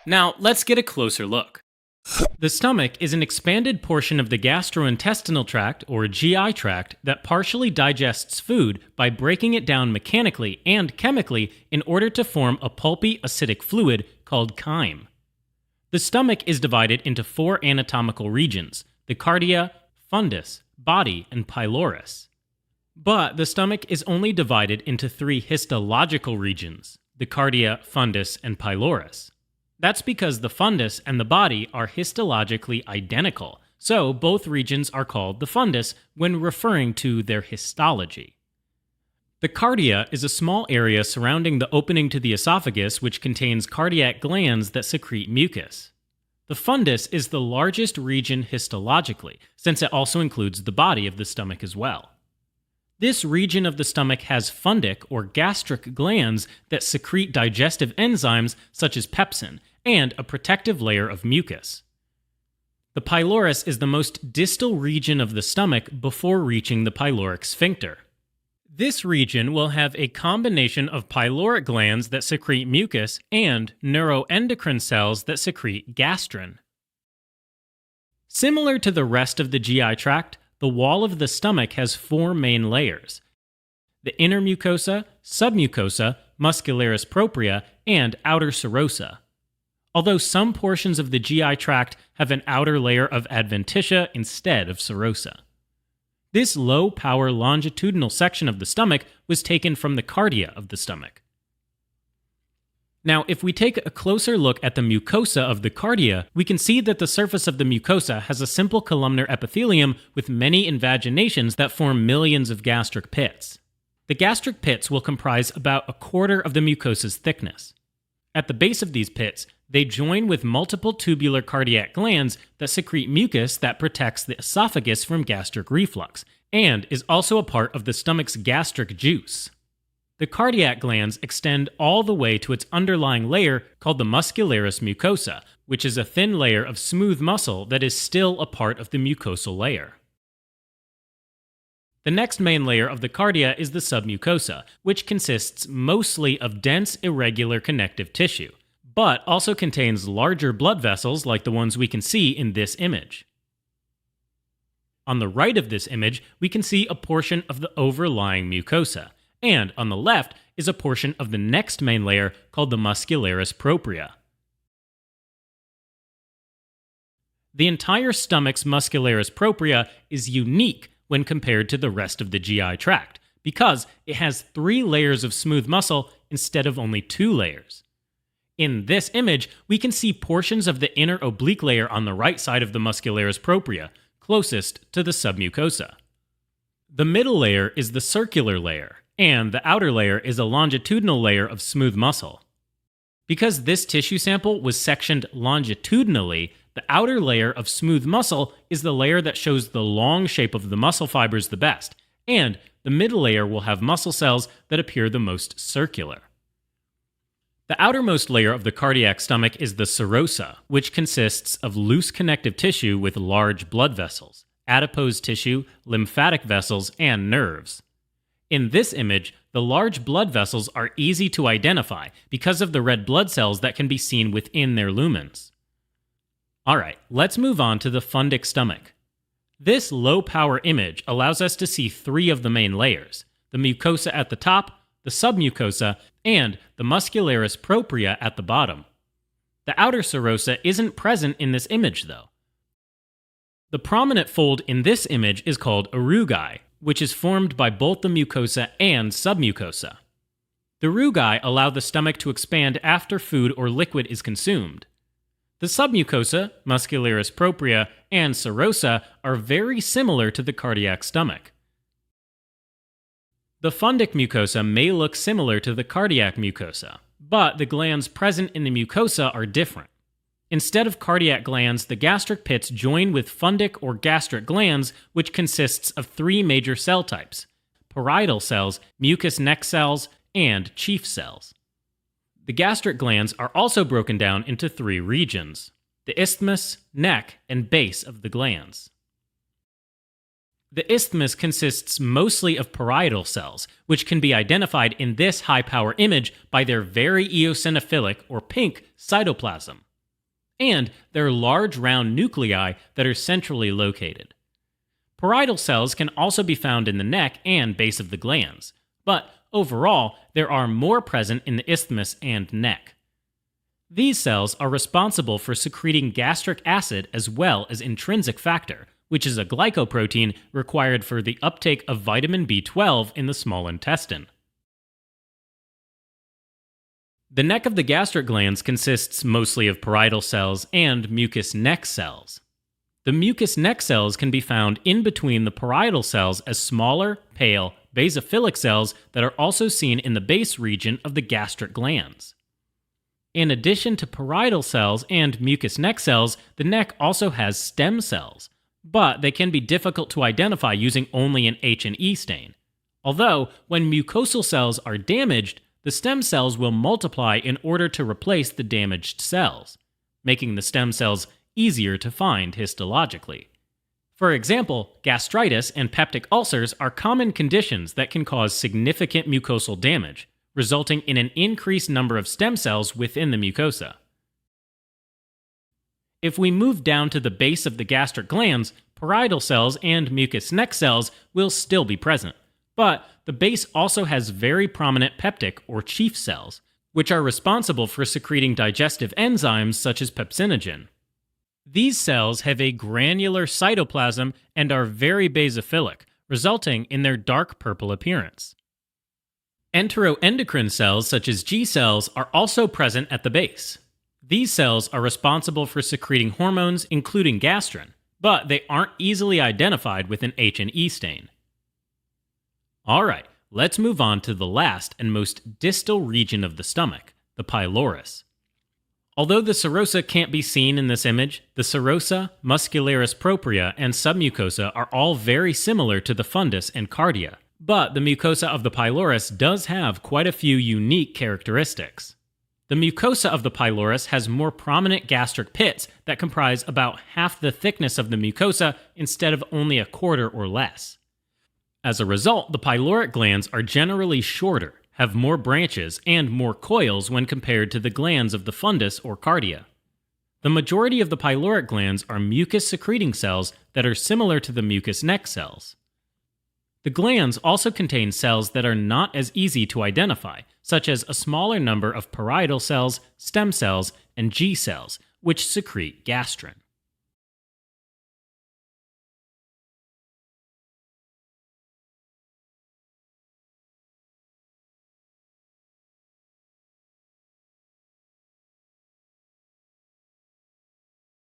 Now, let's get a closer look. The stomach is an expanded portion of the gastrointestinal tract, or GI tract, that partially digests food by breaking it down mechanically and chemically in order to form a pulpy acidic fluid called chyme. The stomach is divided into four anatomical regions: the cardia, fundus, body, and pylorus. But the stomach is only divided into three histological regions: the cardia, fundus, and pylorus. That's because the fundus and the body are histologically identical, so both regions are called the fundus when referring to their histology. The cardia is a small area surrounding the opening to the esophagus which contains cardiac glands that secrete mucus. The fundus is the largest region histologically, since it also includes the body of the stomach as well. This region of the stomach has fundic or gastric glands that secrete digestive enzymes such as pepsin and a protective layer of mucus. The pylorus is the most distal region of the stomach before reaching the pyloric sphincter. This region will have a combination of pyloric glands that secrete mucus and neuroendocrine cells that secrete gastrin. Similar to the rest of the GI tract, the wall of the stomach has four main layers: the inner mucosa, submucosa, muscularis propria, and outer serosa. Although some portions of the GI tract have an outer layer of adventitia instead of serosa. This low-power longitudinal section of the stomach was taken from the cardia of the stomach. Now, if we take a closer look at the mucosa of the cardia, we can see that the surface of the mucosa has a simple columnar epithelium with many invaginations that form millions of gastric pits. The gastric pits will comprise about a quarter of the mucosa's thickness. At the base of these pits, they join with multiple tubular cardiac glands that secrete mucus that protects the esophagus from gastric reflux, and is also a part of the stomach's gastric juice. The cardiac glands extend all the way to its underlying layer called the muscularis mucosa, which is a thin layer of smooth muscle that is still a part of the mucosal layer. The next main layer of the cardia is the submucosa, which consists mostly of dense, irregular connective tissue, but also contains larger blood vessels like the ones we can see in this image. On the right of this image, we can see a portion of the overlying mucosa, and on the left is a portion of the next main layer called the muscularis propria. The entire stomach's muscularis propria is unique when compared to the rest of the GI tract, because it has 3 layers of smooth muscle instead of only 2 layers. In this image, we can see portions of the inner oblique layer on the right side of the muscularis propria, closest to the submucosa. The middle layer is the circular layer, and the outer layer is a longitudinal layer of smooth muscle. Because this tissue sample was sectioned longitudinally, the outer layer of smooth muscle is the layer that shows the long shape of the muscle fibers the best, and the middle layer will have muscle cells that appear the most circular. The outermost layer of the cardiac stomach is the serosa, which consists of loose connective tissue with large blood vessels, adipose tissue, lymphatic vessels, and nerves. In this image, the large blood vessels are easy to identify because of the red blood cells that can be seen within their lumens. Alright, let's move on to the fundic stomach. This low-power image allows us to see 3 of the main layers: the mucosa at the top, the submucosa, and the muscularis propria at the bottom. The outer serosa isn't present in this image, though. The prominent fold in this image is called a rugae, which is formed by both the mucosa and submucosa. The rugae allow the stomach to expand after food or liquid is consumed. The submucosa, muscularis propria, and serosa are very similar to the cardiac stomach. The fundic mucosa may look similar to the cardiac mucosa, but the glands present in the mucosa are different. Instead of cardiac glands, the gastric pits join with fundic or gastric glands, which consists of 3 major cell types: parietal cells, mucous neck cells, and chief cells. The gastric glands are also broken down into 3 regions: the isthmus, neck, and base of the glands. The isthmus consists mostly of parietal cells, which can be identified in this high-power image by their very eosinophilic or pink cytoplasm. And they're large round nuclei that are centrally located. Parietal cells can also be found in the neck and base of the glands, but overall, there are more present in the isthmus and neck. These cells are responsible for secreting gastric acid as well as intrinsic factor, which is a glycoprotein required for the uptake of vitamin B12 in the small intestine. The neck of the gastric glands consists mostly of parietal cells and mucous neck cells. The mucous neck cells can be found in between the parietal cells as smaller, pale, basophilic cells that are also seen in the base region of the gastric glands. In addition to parietal cells and mucous neck cells, the neck also has stem cells, but they can be difficult to identify using only an H&E stain. Although, when mucosal cells are damaged, the stem cells will multiply in order to replace the damaged cells, making the stem cells easier to find histologically. For example, gastritis and peptic ulcers are common conditions that can cause significant mucosal damage, resulting in an increased number of stem cells within the mucosa. If we move down to the base of the gastric glands, parietal cells and mucous neck cells will still be present, but the base also has very prominent peptic or chief cells, which are responsible for secreting digestive enzymes such as pepsinogen. These cells have a granular cytoplasm and are very basophilic, resulting in their dark purple appearance. Enteroendocrine cells such as G cells are also present at the base. These cells are responsible for secreting hormones including gastrin, but they aren't easily identified with an H&E stain. Alright, let's move on to the last and most distal region of the stomach, the pylorus. Although the serosa can't be seen in this image, the serosa, muscularis propria, and submucosa are all very similar to the fundus and cardia, but the mucosa of the pylorus does have quite a few unique characteristics. The mucosa of the pylorus has more prominent gastric pits that comprise about half the thickness of the mucosa instead of only a quarter or less. As a result, the pyloric glands are generally shorter, have more branches, and more coils when compared to the glands of the fundus or cardia. The majority of the pyloric glands are mucus-secreting cells that are similar to the mucous neck cells. The glands also contain cells that are not as easy to identify, such as a smaller number of parietal cells, stem cells, and G cells, which secrete gastrin.